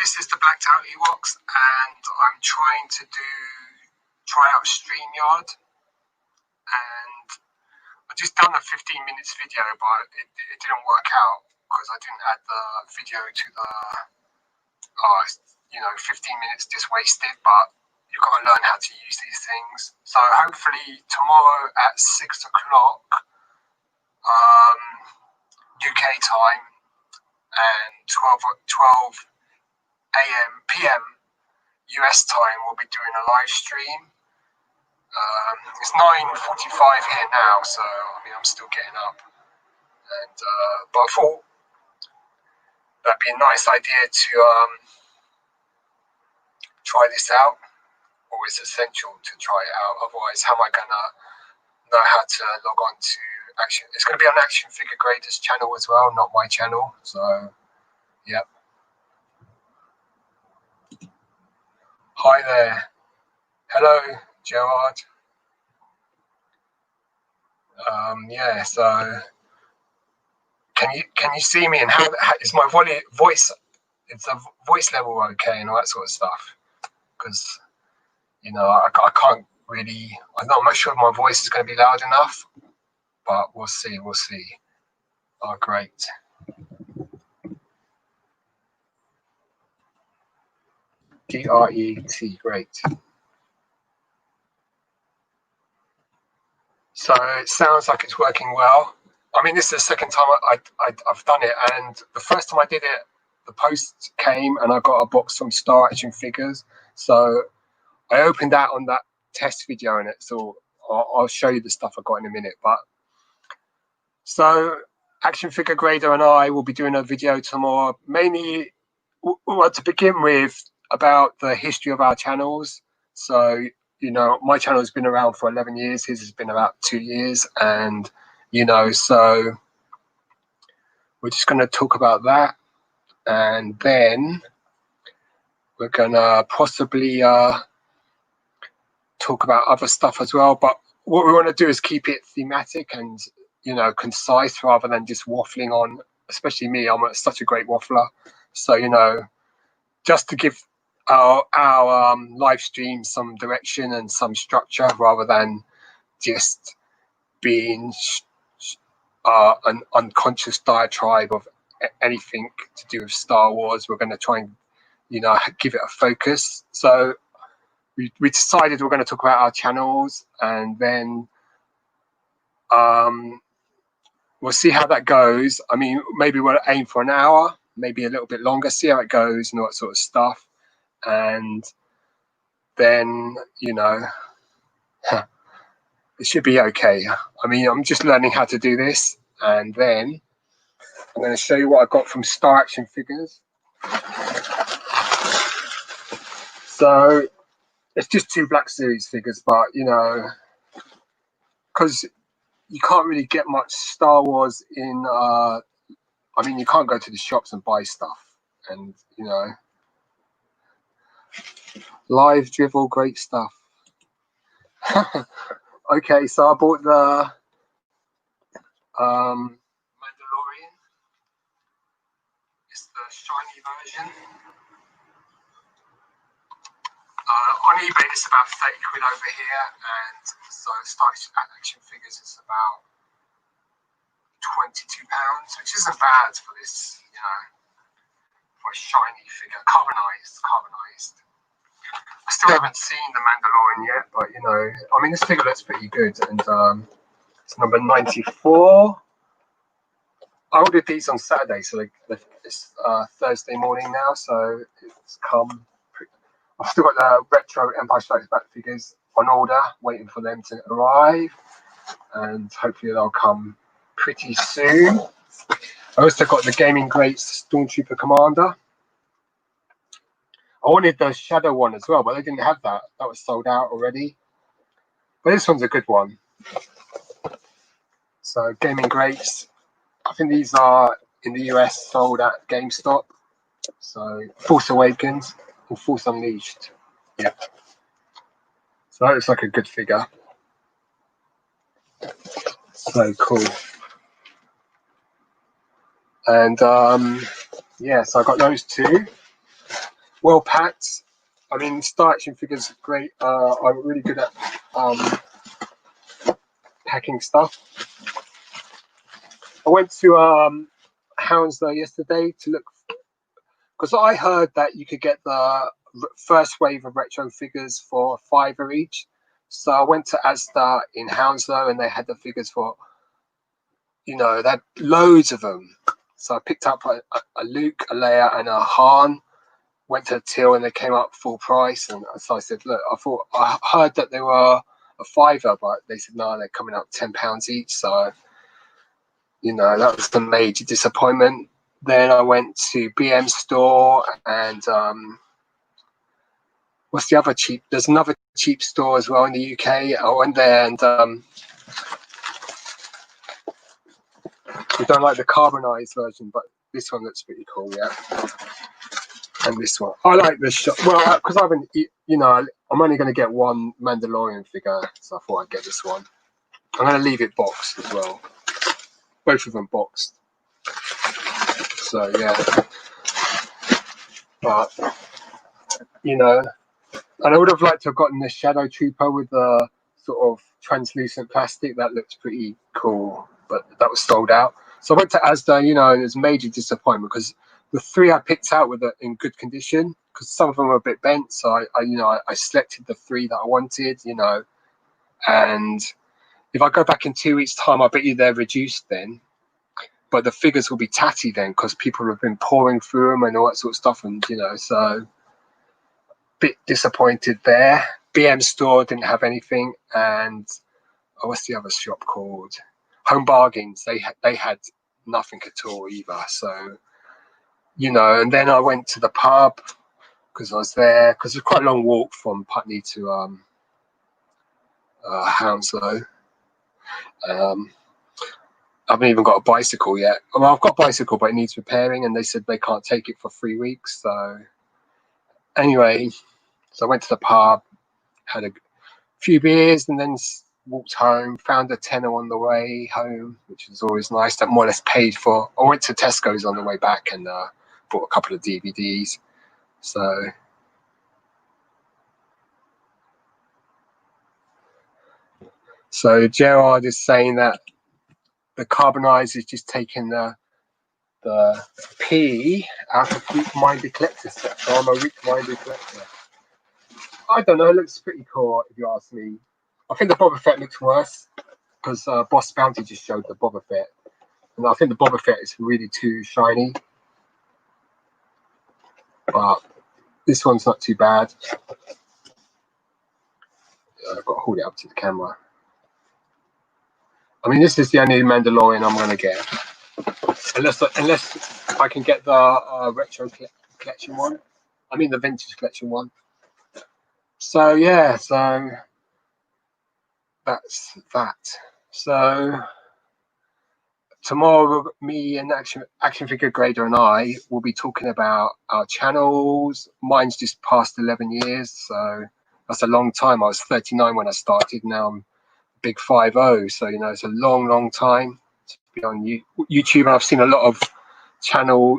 this is the blacked out Ewoks, and I'm trying to try out StreamYard, and I just done a 15 minutes video, but it didn't work out because I didn't add the video to the 15 minutes just wasted. But you've got to learn how to use these things. So hopefully tomorrow at 6 o'clock UK time and 12 PM US time, we'll be doing a live stream. It's 9:45 here now, so I mean I'm still getting up, and but I thought that'd be a nice idea to try this out. Or it's essential to try it out. Otherwise, how am I gonna know how to log on to Action? It's going to be on Action Figure Graders channel as well, not my channel. So, yep. Hi there. Hello, Gerard. Yeah. So, can you see me? And how is my voice? Is the voice level okay and all that sort of stuff? Because I can't really. I'm not sure if my voice is going to be loud enough, but we'll see. We'll see. Oh, great. GRET, great. So it sounds like it's working well. I mean, this is the second time I've done it, and the first time I did it, the post came and I got a box from Star Action Figures. So I opened that on that test video in it. So I'll show you the stuff I got in a minute. But so Action Figure Grader and I will be doing a video tomorrow, mainly to begin with, about the history of our channels. So, my channel has been around for 11 years. His has been about 2 years. And, so we're just going to talk about that. And then we're going to possibly talk about other stuff as well. But what we want to do is keep it thematic and, concise rather than just waffling on, especially me. I'm such a great waffler. So, just to give our live stream some direction and some structure rather than just being an unconscious diatribe of anything to do with Star Wars. We're going to try and give it a focus. So we decided we're going to talk about our channels, and then we'll see how that goes. I mean, maybe we'll aim for an hour, maybe a little bit longer, see how it goes and all that sort of stuff. And then, it should be okay. I mean, I'm just learning how to do this. And then I'm going to show you what I got from Star Action Figures. So it's just 2 Black Series figures, but, because you can't really get much Star Wars in, I mean, you can't go to the shops and buy stuff. And, live drivel, great stuff. Okay, so I bought the Mandalorian. It's the shiny version. On eBay, it's about 30 quid over here, and so Star Action Figures is about £22, which isn't bad for this, for a shiny figure, carbonized. I still haven't seen the Mandalorian yet, but I mean, this figure looks pretty good, and it's number 94. I ordered these on Saturday, so it's Thursday morning now, so it's come. I've still got the retro Empire Strikes Back figures on order, waiting for them to arrive, and hopefully they'll come pretty soon. I also got the Gaming Greats Stormtrooper Commander. I wanted the Shadow one as well, but they didn't have that. That was sold out already. But this one's a good one. So Gaming Greats. I think these are in the US sold at GameStop. So Force Awakens or Force Unleashed. Yeah. So that looks like a good figure. So cool. And yeah, so I got those 2. well packed. I mean, Star Action Figures are great. I'm really good at packing stuff. I went to Hounslow yesterday to look, because I heard that you could get the first wave of retro figures for £5 each. So I went to Asda in Hounslow and they had the figures for, they had loads of them. So I picked up a Luke, a Leia, and a Han. Went to the till and they came up full price. And so I said, look, I heard that they were a £5, but they said, no, they're coming up £10 each. So, that was the major disappointment. Then I went to BM store and what's the other cheap? There's another cheap store as well in the UK. I went there and we don't like the carbonized version, but this one looks pretty cool, yeah. And this one, I like this shot. Well, because I'm only going to get one Mandalorian figure, so I thought I'd get this one. I'm going to leave it boxed as well. Both of them boxed. So yeah, but and I would have liked to have gotten the Shadow Trooper with the sort of translucent plastic. That looked pretty cool, but that was sold out. So I went to Asda, and it was a major disappointment because the 3 I picked out were in good condition, because some of them were a bit bent. So I selected the 3 that I wanted, and if I go back in 2 weeks' time, I bet you they're reduced then. But the figures will be tatty then because people have been pouring through them and all that sort of stuff. And, so bit disappointed there. BM store didn't have anything. And what's the other shop called? Home Bargains. They had nothing at all either. So, and then I went to the pub because I was there, because it's quite a long walk from Putney to Hounslow. I haven't even got a bicycle yet. Well, I've got a bicycle, but it needs repairing, and they said they can't take it for 3 weeks. So anyway, so I went to the pub, had a few beers, and then walked home. Found a tenner on the way home, which is always nice. That more or less paid for. I went to Tesco's on the way back and bought a couple of DVDs. So Gerard is saying that the carbonized is just taking the P out of weak-minded collectors. So I'm a weak-minded collector. I don't know. It looks pretty cool if you ask me. I think the Boba Fett looks worse because Boss Bounty just showed the Boba Fett, and I think the Boba Fett is really too shiny. But this one's not too bad. I've got to hold it up to the camera. I mean, this is the only Mandalorian I'm going to get. Unless I can get the retro collection one. I mean the vintage collection one. So yeah, so that's that. So tomorrow, me and Action Figure Grader and I will be talking about our channels. Mine's just past 11 years, so that's a long time. I was 39 when I started. Now I'm big 50, so it's a long time to be on YouTube. And I've seen a lot of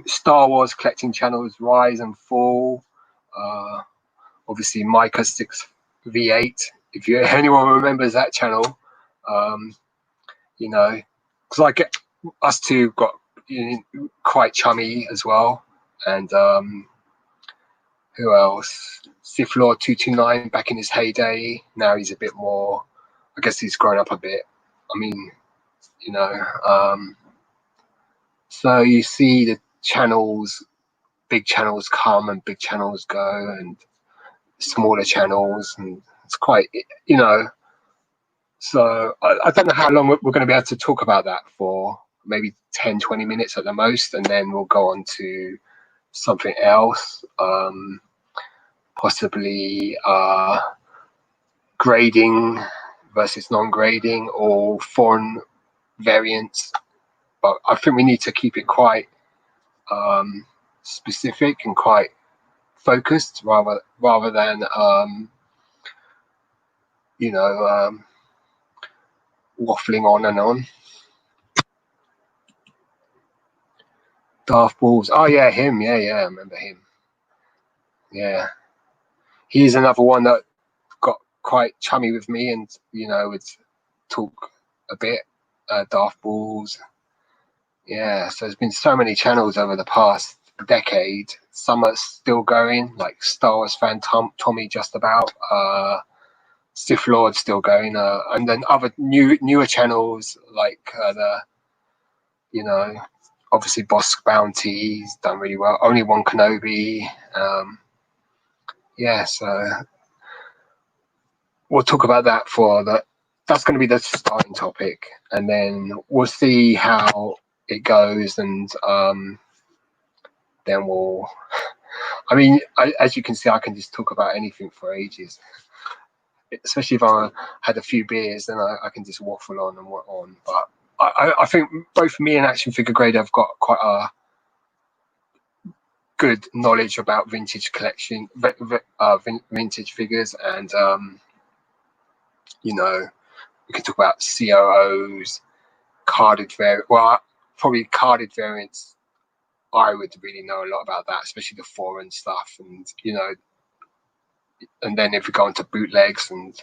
Star Wars collecting channels rise and fall. Obviously Micah 6 V8, if anyone remembers that channel, because I get us two got quite chummy as well. And who else? Sith Lord 229 back in his heyday. Now he's a bit more, I guess he's grown up a bit. I mean, so you see the channels, big channels come and big channels go, and smaller channels, and it's quite, so I don't know how long we're going to be able to talk about that for. Maybe 10-20 minutes at the most, and then we'll go on to something else, possibly grading versus non-grading or foreign variants. But I think we need to keep it quite specific and quite focused rather than waffling on and on. Darth Balls. Oh yeah, him. Yeah, I remember him. yeah, he's another one that got quite chummy with me, and would talk a bit. Darth Balls. Yeah, so there's been so many channels over the past decade. Some are still going, like Star Wars fan Tommy just about. Sith Lord still going, and then other newer channels like obviously Bosk Bounty's done really well. Only One Kenobi. Yeah, so we'll talk about that that's going to be the starting topic, and then we'll see how it goes, and then we'll. I mean, as you can see, I can just talk about anything for ages. Especially if I had a few beers, then I can just waffle on and what on. But I think both me and Action Figure Grade have got quite a good knowledge about vintage collection, vintage figures, and we can talk about COOs, carded variants. Well, probably carded variants. I would really know a lot about that, especially the foreign stuff, and and then if we go into bootlegs, and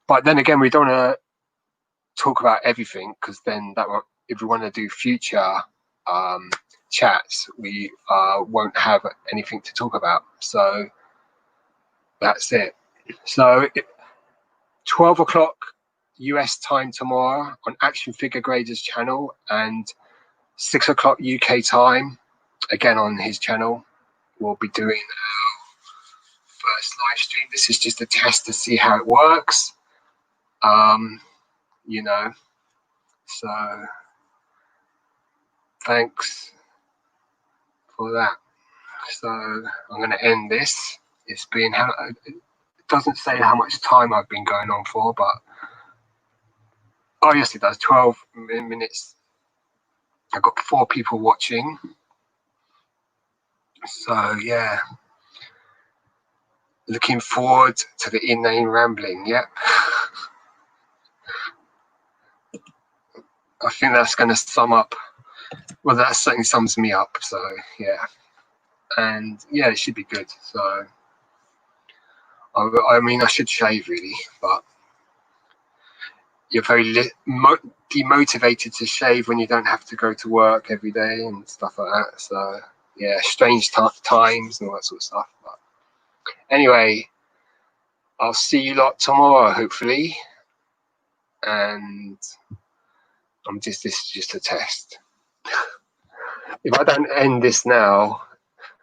but then again, we don't want to talk about everything, because then if we want to do future chats, we won't have anything to talk about. So that's it. So 12 o'clock US time tomorrow on Action Figure Graders channel, and 6 o'clock UK time again on his channel. We'll be doing our first live stream. This is just a test to see how it works. So thanks for that. So I'm going to end this. It doesn't say how much time I've been going on for, but oh yes, it does. 12 minutes. I've got 4 people watching. So yeah, looking forward to the inane rambling. Yep. I think that's going to sum up. Well, that certainly sums me up. So yeah, and yeah, it should be good. So I mean, I should shave really, but you're very demotivated to shave when you don't have to go to work every day and stuff like that. So yeah, strange times and all that sort of stuff. But anyway, I'll see you lot tomorrow, hopefully. And this is just a test. If I don't end this now,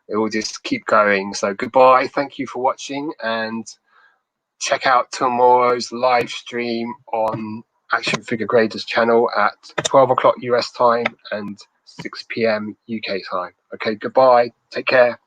it will just keep going. So goodbye. Thank you for watching, and check out tomorrow's live stream on Action Figure Graders channel at 12 o'clock US time and 6 p.m. UK time. Okay, goodbye. Take care.